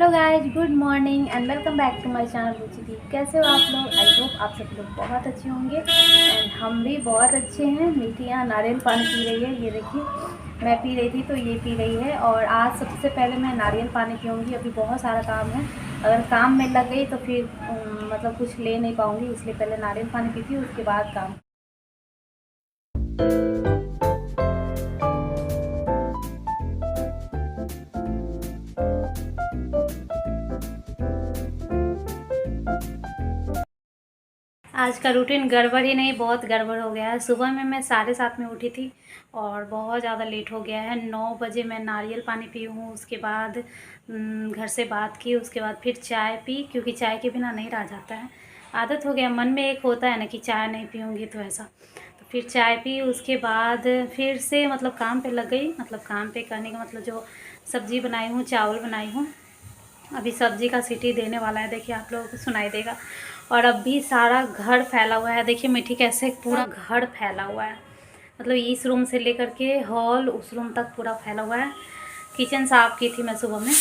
Hello guys, good morning and welcome back to my channel Ruchi. कैसे हो आप लोग? आई होप आप सब लोग बहुत अच्छे होंगे एंड हम भी बहुत अच्छे हैं। मीठी यहाँ नारियल पानी पी रही है, ये देखिए। मैं पी रही थी तो ये पी रही है। और आज सबसे पहले मैं नारियल पानी पीऊँगी। अभी बहुत सारा काम है, अगर काम में लग गई तो फिर मतलब कुछ ले नहीं पाऊँगी, इसलिए पहले नारियल पानी पीती हूँ, उसके बाद काम। आज का रूटीन गड़बड़ ही नहीं, बहुत गड़बड़ हो गया है। सुबह में मैं 7:30 में उठी थी और बहुत ज़्यादा लेट हो गया है। 9 बजे मैं नारियल पानी पी हूँ, उसके बाद घर से बात की, उसके बाद फिर चाय पी, क्योंकि चाय के बिना नहीं रहा जाता है। आदत हो गया, मन में एक होता है ना कि चाय नहीं पीऊँगी तो ऐसा। तो फिर चाय पी, उसके बाद फिर से मतलब काम पे लग गई। मतलब काम पे करने का मतलब जो सब्ज़ी बनाई हूँ, चावल बनाई हूँ, अभी सब्जी का सीटी देने वाला है, देखिए आप लोगों को सुनाई देगा। और अब भी सारा घर फैला हुआ है, देखिए मिट्टी कैसे पूरा घर फैला हुआ है। मतलब इस रूम से लेकर के हॉल उस रूम तक पूरा फैला हुआ है। किचन साफ़ की थी मैं सुबह में।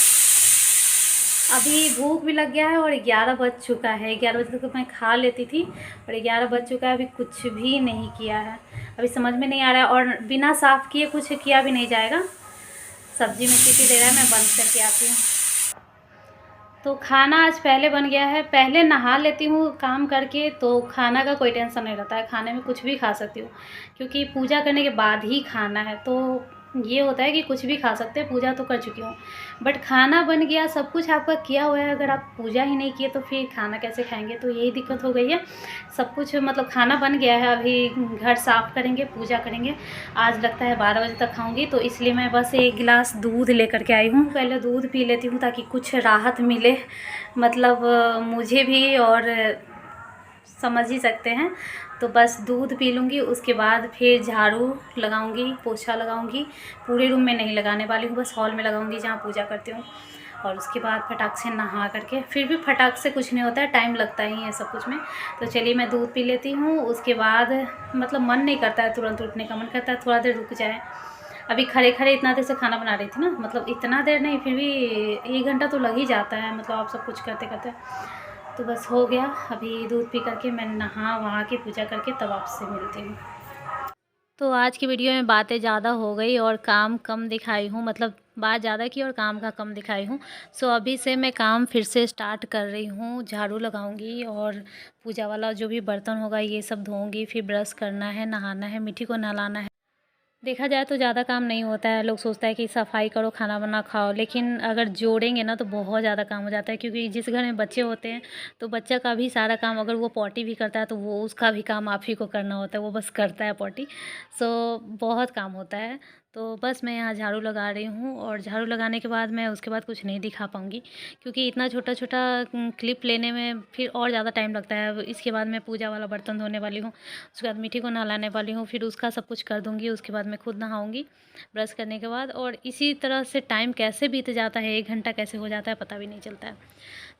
अभी भूख भी लग गया है और 11 बज चुका है। 11 बजे तक मैं खा लेती थी और 11 बज चुका है, अभी कुछ भी नहीं किया है। अभी समझ में नहीं आ रहा है, और बिना साफ़ किए कुछ किया भी नहीं जाएगा। सब्जी में सीटी दे रहा है, मैं बंद करके आती हूँ। तो खाना आज पहले बन गया है। पहले नहा लेती हूँ काम करके, तो खाना का कोई टेंशन नहीं रहता है, खाने में कुछ भी खा सकती हूँ, क्योंकि पूजा करने के बाद ही खाना है। तो ये होता है कि कुछ भी खा सकते हैं, पूजा तो कर चुकी हूँ। बट खाना बन गया, सब कुछ आपका किया हुआ है, अगर आप पूजा ही नहीं किए तो फिर खाना कैसे खाएंगे? तो यही दिक्कत हो गई है। सब कुछ मतलब खाना बन गया है, अभी घर साफ़ करेंगे, पूजा करेंगे। आज लगता है 12 बजे तक खाऊंगी, तो इसलिए मैं बस 1 गिलास दूध लेकर के आई हूँ। पहले दूध पी लेती हूँ ताकि कुछ राहत मिले, मतलब मुझे भी, और समझ ही सकते हैं। तो बस दूध पी लूँगी, उसके बाद फिर झाड़ू लगाऊंगी, पोछा लगाऊंगी। पूरे रूम में नहीं लगाने वाली हूँ, बस हॉल में लगाऊंगी जहाँ पूजा करती हूँ। और उसके बाद फटाक से नहा करके, फिर भी फटाक से कुछ नहीं होता है, टाइम लगता ही है सब कुछ में। तो चलिए मैं दूध पी लेती हूँ, उसके बाद मतलब मन नहीं करता है तुरंत उठने का, मन करता है थोड़ा देर रुक जाए। अभी खड़े खड़े इतना देर से खाना बना रही थी ना, मतलब इतना देर नहीं, फिर भी 1 घंटा तो लग ही जाता है, मतलब आप सब कुछ करते करते। तो बस हो गया। अभी दूध पी करके मैं नहा वहा के पूजा करके तब आपसे मिलती हूँ। तो आज की वीडियो में बातें ज़्यादा हो गई और काम कम दिखाई हूँ, मतलब बात ज़्यादा की और काम का कम दिखाई हूँ। सो अभी से मैं काम फिर से स्टार्ट कर रही हूँ। झाड़ू लगाऊंगी और पूजा वाला जो भी बर्तन होगा ये सब धोऊंगी, फिर ब्रश करना है, नहाना है, मिट्टी को नहलाना है। देखा जाए तो ज़्यादा काम नहीं होता है, लोग सोचता है कि सफाई करो, खाना बना खाओ, लेकिन अगर जोड़ेंगे ना तो बहुत ज़्यादा काम हो जाता है। क्योंकि जिस घर में बच्चे होते हैं तो बच्चा का भी सारा काम, अगर वो पॉटी भी करता है तो वो उसका भी काम आप ही को करना होता है, वो बस करता है पॉटी। सो बहुत काम होता है। तो बस मैं यहाँ झाड़ू लगा रही हूँ, और झाड़ू लगाने के बाद मैं उसके बाद कुछ नहीं दिखा पाऊँगी, क्योंकि इतना छोटा छोटा क्लिप लेने में फिर और ज़्यादा टाइम लगता है। इसके बाद मैं पूजा वाला बर्तन धोने वाली हूँ, उसके बाद मिट्टी को नहलाने वाली हूँ, फिर उसका सब कुछ कर दूँगी। उसके बाद मैं खुद नहाऊँगी ब्रश करने के बाद, और इसी तरह से टाइम कैसे बीत जाता है, 1 घंटा कैसे हो जाता है पता भी नहीं चलता है।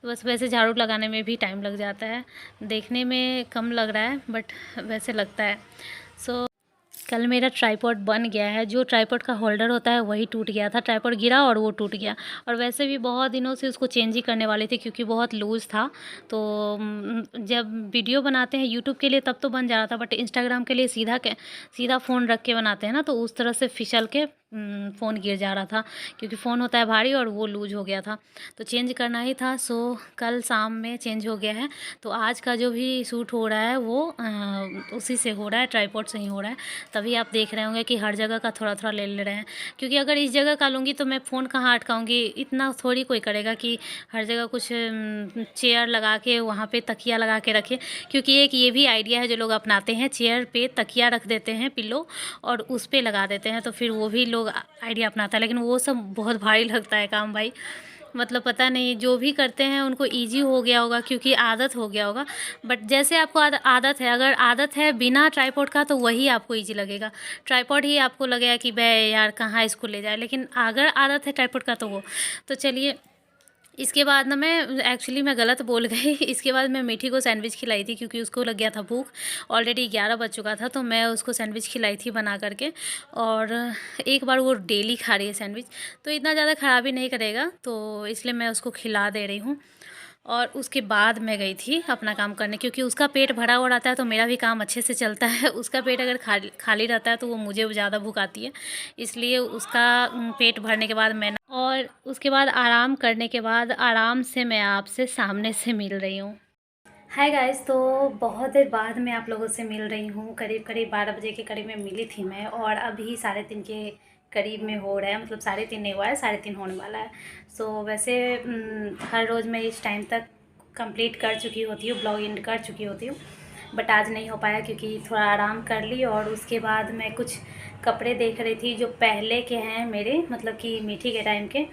तो बस वैसे झाड़ू लगाने में भी टाइम लग जाता है, देखने में कम लग रहा है बट वैसे लगता है। सो कल मेरा ट्राइपॉड बन गया है। जो ट्राइपॉड का होल्डर होता है वही टूट गया था, ट्राइपॉड गिरा और वो टूट गया। और वैसे भी बहुत दिनों से उसको चेंज ही करने वाले थे, क्योंकि बहुत लूज़ था। तो जब वीडियो बनाते हैं यूट्यूब के लिए तब तो बन जा रहा था, बट इंस्टाग्राम के लिए सीधा फ़ोन रख के बनाते हैं ना, तो उस तरह से फिसल के फ़ोन गिर जा रहा था, क्योंकि फ़ोन होता है भारी और वो लूज़ हो गया था, तो चेंज करना ही था। सो कल शाम में चेंज हो गया है। तो आज का जो भी शूट हो रहा है वो उसी से हो रहा है, ट्राइपॉड से ही हो रहा है। तभी आप देख रहे होंगे कि हर जगह का थोड़ा थोड़ा ले ले रहे हैं, क्योंकि अगर इस जगह का लूँगी तो मैं फ़ोन कहाँ अटकाऊँगी, इतना थोड़ी कोई करेगा कि हर जगह कुछ चेयर लगा के वहाँ पे तकिया लगा के रखे। क्योंकि एक ये भी आइडिया है जो लोग अपनाते हैं, चेयर पे तकिया रख देते हैं, पिलो, और उस पे लगा देते हैं, तो फिर वो भी लोग आइडिया अपनाता है। लेकिन वो सब बहुत भारी लगता है काम भाई, मतलब पता नहीं, जो भी करते हैं उनको इजी हो गया होगा क्योंकि आदत हो गया होगा। बट जैसे आपको आदत है, अगर आदत है बिना ट्राइपॉड का तो वही आपको इजी लगेगा। ट्राइपॉड ही आपको लगेगा कि बे यार कहाँ इसको ले जाए, लेकिन अगर आदत है ट्राइपॉड का तो वो। तो चलिए इसके बाद ना मैं गलत बोल गई इसके बाद मैं मीठी को सैंडविच खिलाई थी, क्योंकि उसको लग गया था भूख। ऑलरेडी 11 बज चुका था, तो मैं उसको सैंडविच खिलाई थी बना करके। और एक बार वो डेली खा रही है सैंडविच, तो इतना ज़्यादा ख़राबी नहीं करेगा, तो इसलिए मैं उसको खिला दे रही हूँ। और उसके बाद मैं गई थी अपना काम करने, क्योंकि उसका पेट भरा हुआ रहता है तो मेरा भी काम अच्छे से चलता है। उसका पेट अगर खाली खाली रहता है तो वो मुझे ज़्यादा भूख आती है, इसलिए उसका पेट भरने के बाद और उसके बाद आराम करने के बाद आराम से मैं आपसे सामने से मिल रही हूँ। हाय गाइस, तो बहुत देर बाद मैं आप लोगों से मिल रही हूँ। करीब करीब 12 बजे के करीब में मिली थी मैं, और अभी 3:30 के करीब में हो रहा है, मतलब 3:30 नहीं हुआ है, 3:30 होने वाला है। सो वैसे हर रोज़ मैं इस टाइम तक कंप्लीट कर चुकी होती हूँ, ब्लॉग एंड कर चुकी होती हूँ, बट आज नहीं हो पाया क्योंकि थोड़ा आराम कर ली। और उसके बाद मैं कुछ कपड़े देख रही थी जो पहले के हैं मेरे, मतलब कि मीठी के टाइम के।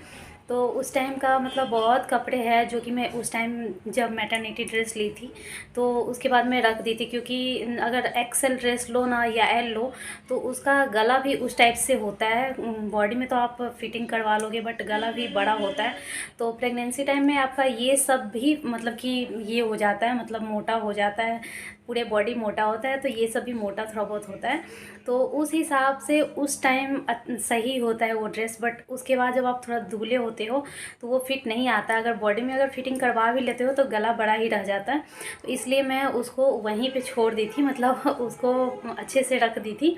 तो उस टाइम का मतलब बहुत कपड़े हैं जो कि मैं उस टाइम जब मैटरनिटी ड्रेस ली थी तो उसके बाद मैं रख दी थी, क्योंकि अगर एक्सेल ड्रेस लो ना या एल लो तो उसका गला भी उस टाइप से होता है। बॉडी में तो आप फिटिंग करवा लोगे, बट गला भी बड़ा होता है। तो प्रेगनेंसी टाइम में आपका ये सब भी मतलब कि ये हो जाता है, मतलब मोटा हो जाता है, पूरे बॉडी मोटा होता है, तो ये सब भी मोटा थोड़ा बहुत होता है। तो उस हिसाब से उस टाइम सही होता है वो ड्रेस, बट उसके बाद जब आप थोड़ा दुबले होते हो तो वो फिट नहीं आता। अगर बॉडी में अगर फिटिंग करवा भी लेते हो तो गला बड़ा ही रह जाता है। तो इसलिए मैं उसको वहीं पे छोड़ दी थी, मतलब उसको अच्छे से रख दी थी,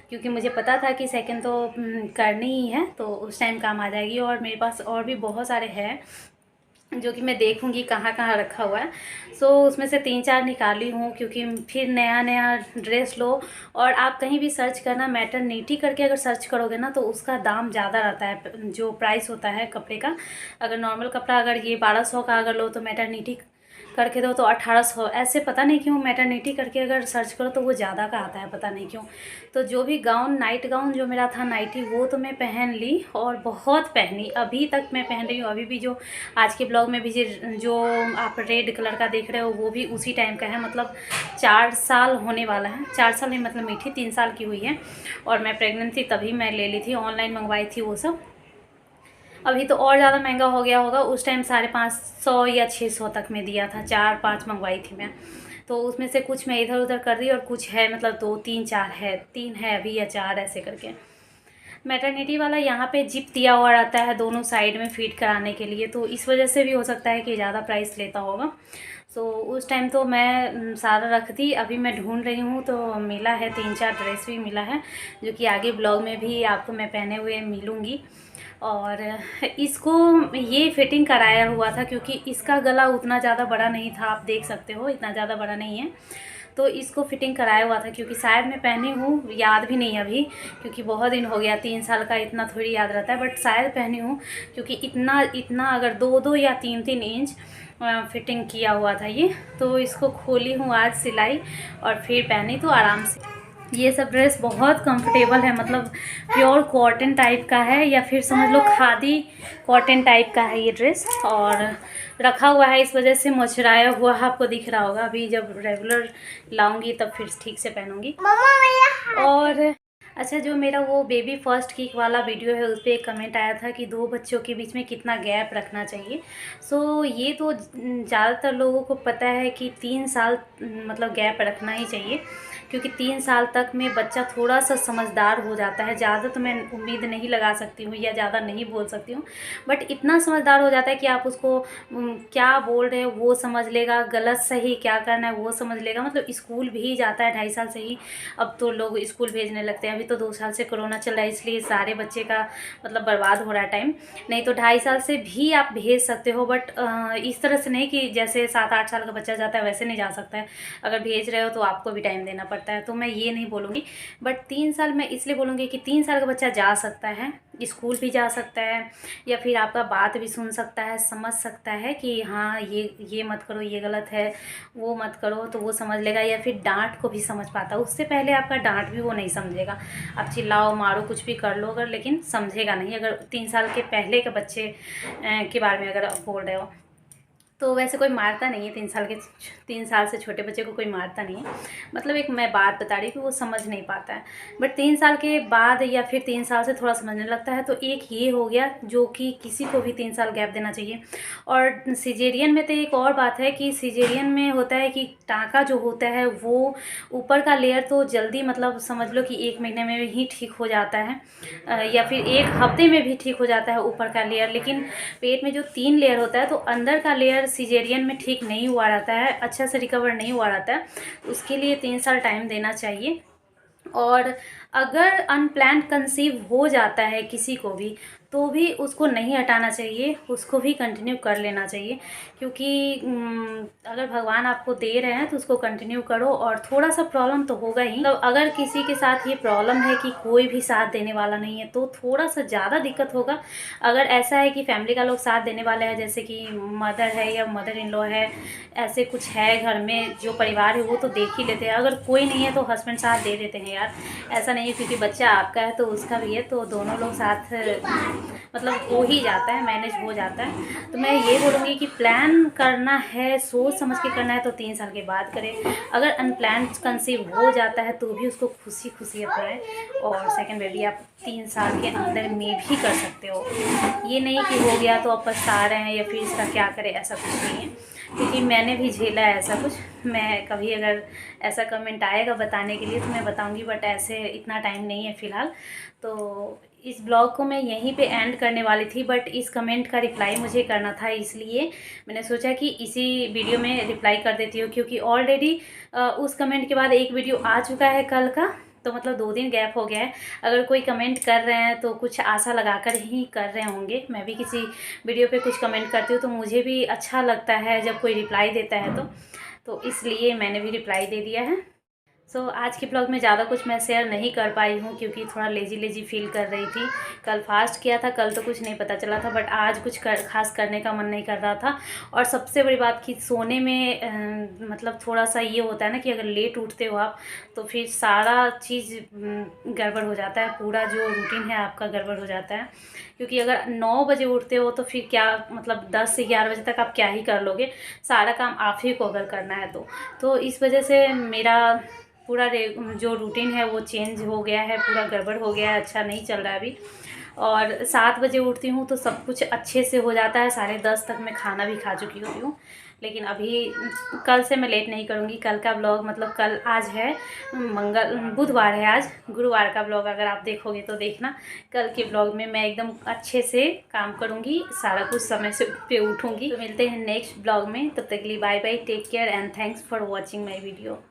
क्योंकि मुझे पता था कि सेकंड तो करनी ही है, तो उस टाइम काम आ जाएगी। और मेरे पास और भी बहुत सारे हैं जो कि मैं देखूंगी कहाँ कहाँ रखा हुआ है। सो उसमें से 3-4 निकाली हूँ, क्योंकि फिर नया नया ड्रेस लो। और आप कहीं भी सर्च करना, मैटरनिटी करके अगर सर्च करोगे ना तो उसका दाम ज़्यादा रहता है, जो प्राइस होता है कपड़े का। अगर नॉर्मल कपड़ा अगर ये 1200 का अगर लो तो मैटरनिटी करके दो तो 1800, ऐसे पता नहीं क्यों मैटरनिटी करके अगर सर्च करो तो वो ज़्यादा का आता है, पता नहीं क्यों। तो जो भी गाउन, नाइट गाउन जो मेरा था, नाइटी, वो तो मैं पहन ली और बहुत पहनी, अभी तक मैं पहन रही हूँ। अभी भी जो आज के ब्लॉग में भी जो आप रेड कलर का देख रहे हो वो भी उसी टाइम का है, मतलब 4 साल होने वाला है। 4 साल नहीं, मतलब मीठी 3 साल की हुई है। और मैं प्रेग्नेंट थी तभी मैं ले ली थी, ऑनलाइन मंगवाई थी वो सब। अभी तो और ज़्यादा महंगा हो गया होगा, उस टाइम 550 या 600 तक में दिया था। 4-5 मंगवाई थी मैं, तो उसमें से कुछ मैं इधर उधर कर रही और कुछ है, मतलब 2-3-4 है, 3 है अभी या 4 ऐसे करके। मैटरनिटी वाला यहाँ पे जिप दिया हुआ रहता है दोनों साइड में फिट कराने के लिए, तो इस वजह से भी हो सकता है कि ज़्यादा प्राइस लेता होगा। सो उस टाइम तो मैं सारा रख दी। अभी मैं ढूंढ रही हूँ तो मिला है, 3-4 ड्रेस भी मिला है, जो कि आगे ब्लॉग में भी आपको मैं पहने हुए मिलूँगी। और इसको ये फिटिंग कराया हुआ था क्योंकि इसका गला उतना ज़्यादा बड़ा नहीं था, आप देख सकते हो इतना ज़्यादा बड़ा नहीं है। तो इसको फिटिंग कराया हुआ था, क्योंकि शायद मैं पहनी हूँ, याद भी नहीं अभी, क्योंकि बहुत दिन हो गया। 3 साल का इतना थोड़ी याद रहता है, बट शायद पहनी हूँ, क्योंकि इतना इतना अगर 2-2 या 3-3 इंच फिटिंग किया हुआ था ये। तो इसको खोली हूँ आज सिलाई और फिर पहनी तो आराम से। ये सब ड्रेस बहुत कंफर्टेबल है, मतलब प्योर कॉटन टाइप का है, या फिर समझ लो खादी कॉटन टाइप का है ये ड्रेस। और रखा हुआ है इस वजह से मचराया हुआ आपको दिख रहा होगा। अभी जब रेगुलर लाऊंगी तब फिर ठीक से पहनूंगी। और अच्छा, जो मेरा वो बेबी फर्स्ट किक वाला वीडियो है, उस पर एक कमेंट आया था कि 2 बच्चों के बीच में कितना गैप रखना चाहिए। सो ये तो ज़्यादातर लोगों को पता है कि 3 साल मतलब गैप रखना ही चाहिए, क्योंकि 3 साल तक में बच्चा थोड़ा सा समझदार हो जाता है। ज़्यादा तो मैं उम्मीद नहीं लगा सकती हूँ या ज़्यादा नहीं बोल सकती हूँ, बट इतना समझदार हो जाता है कि आप उसको क्या बोल रहे हो वो समझ लेगा, गलत सही क्या करना है वो समझ लेगा। मतलब स्कूल भी जाता है 2.5 साल से ही, अब तो लोग स्कूल भेजने लगते हैं। अभी तो 2 साल से कोरोना चल रहा है, इसलिए सारे बच्चे का मतलब बर्बाद हो रहा है टाइम। नहीं तो 2.5 साल से भी आप भेज सकते हो, बट इस तरह से नहीं कि जैसे 7-8 साल का बच्चा जाता है वैसे नहीं जा सकता है। अगर भेज रहे हो तो आपको भी टाइम देना पड़ता है, तो मैं ये नहीं बोलूँगी। बट 3 साल मैं इसलिए बोलूँगी कि 3 साल का बच्चा जा सकता है, स्कूल भी जा सकता है, या फिर आपका बात भी सुन सकता है, समझ सकता है कि हाँ ये मत करो, ये गलत है, वो मत करो, तो वो समझ लेगा। या फिर डांट को भी समझ पाता है। उससे पहले आपका डांट भी वो नहीं समझेगा। आप चिल्लाओ मारो कुछ भी कर लो अगर, लेकिन समझेगा नहीं, अगर 3 साल के पहले के बच्चे के बारे में अगर आप बोल रहे हो। तो वैसे कोई मारता नहीं है 3 साल से छोटे बच्चे को कोई मारता नहीं है। मतलब एक मैं बात बता रही हूँ कि वो समझ नहीं पाता है, बट 3 साल के बाद या फिर 3 साल से थोड़ा समझने लगता है। तो एक ये हो गया जो कि किसी को भी 3 साल गैप देना चाहिए। और सिजेरियन में तो एक और बात है कि सिजेरियन में होता है कि टाँका जो होता है वो ऊपर का लेयर तो जल्दी, मतलब समझ लो कि 1 महीने में ही ठीक हो जाता है, या फिर 1 हफ्ते में भी ठीक हो जाता है ऊपर का लेयर। लेकिन पेट में जो 3 लेयर होता है तो अंदर का लेयर सिजेरियन में ठीक नहीं हुआ रहता है, अच्छा से रिकवर नहीं हुआ रहता है। उसके लिए 3 साल टाइम देना चाहिए। और अगर अनप्लान्ड कंसीव हो जाता है किसी को भी, तो भी उसको नहीं हटाना चाहिए, उसको भी कंटिन्यू कर लेना चाहिए। क्योंकि अगर भगवान आपको दे रहे हैं तो उसको कंटिन्यू करो। और थोड़ा सा प्रॉब्लम तो होगा ही, तो अगर किसी के साथ ये प्रॉब्लम है कि कोई भी साथ देने वाला नहीं है तो थोड़ा सा ज़्यादा दिक्कत होगा। अगर ऐसा है कि फैमिली का लोग साथ देने वाले हैं, जैसे कि मदर है या मदर इन लॉ है, ऐसे कुछ है घर में जो परिवार है, वो तो देख ही लेते हैं। अगर कोई नहीं है तो हस्बैंड साथ दे देते हैं यार, ऐसा नहीं है क्योंकि बच्चा आपका है तो उसका भी है, तो दोनों लोग साथ मतलब हो ही जाता है, मैनेज हो जाता है। तो मैं ये बोलूँगी कि प्लान करना है, सोच समझ के करना है तो 3 साल के बाद करें। अगर अनप्लान कंसीव हो जाता है तो भी उसको खुशी खुशी अपनाएं। और सेकंड बेबी आप 3 साल के अंदर में भी कर सकते हो। ये नहीं कि हो गया तो अब पछता रहे हैं या फिर इसका क्या करें, ऐसा कुछ नहीं है। क्योंकि मैंने भी झेला है ऐसा कुछ। मैं कभी अगर ऐसा कमेंट आएगा बताने के लिए तो मैं बताऊंगी, बट ऐसे इतना टाइम नहीं है फ़िलहाल। तो इस ब्लॉग को मैं यहीं पे एंड करने वाली थी, बट इस कमेंट का रिप्लाई मुझे करना था, इसलिए मैंने सोचा कि इसी वीडियो में रिप्लाई कर देती हूँ। क्योंकि ऑलरेडी उस कमेंट के बाद एक वीडियो आ चुका है कल का, तो मतलब 2 दिन गैप हो गया है। अगर कोई कमेंट कर रहे हैं तो कुछ आशा लगाकर ही कर रहे होंगे। मैं भी किसी वीडियो पे कुछ कमेंट करती हूँ तो मुझे भी अच्छा लगता है जब कोई रिप्लाई देता है तो इसलिए मैंने भी रिप्लाई दे दिया है। सो आज के ब्लॉग में ज़्यादा कुछ मैं शेयर नहीं कर पाई हूँ क्योंकि थोड़ा लेजी फील कर रही थी। कल फास्ट किया था, कल तो कुछ नहीं पता चला था, बट आज कुछ खास करने का मन नहीं कर रहा था। और सबसे बड़ी बात कि सोने में मतलब थोड़ा सा ये होता है ना कि अगर लेट उठते हो आप तो फिर सारा चीज़ गड़बड़ हो जाता है, पूरा जो रूटीन है आपका गड़बड़ हो जाता है। क्योंकि अगर 9 बजे उठते हो तो फिर क्या मतलब 10 से 11 बजे तक आप क्या ही कर लोगे, सारा काम आप ही को अगर करना है तो इस वजह से मेरा पूरा जो रूटीन है वो चेंज हो गया है, पूरा गड़बड़ हो गया है, अच्छा नहीं चल रहा है अभी। और 7 बजे उठती हूँ तो सब कुछ अच्छे से हो जाता है, 10:30 तक मैं खाना भी खा चुकी होती हूँ। लेकिन अभी कल से मैं लेट नहीं करूँगी। कल का ब्लॉग मतलब कल, आज है बुधवार है, आज गुरुवार का ब्लॉग अगर आप देखोगे तो देखना। कल के ब्लॉग में मैं एकदम अच्छे से काम करूँगी, सारा कुछ समय से पे उठूँगी। तो मिलते हैं नेक्स्ट ब्लॉग में, तब तक के लिए bye bye, take care and thanks for watching my video.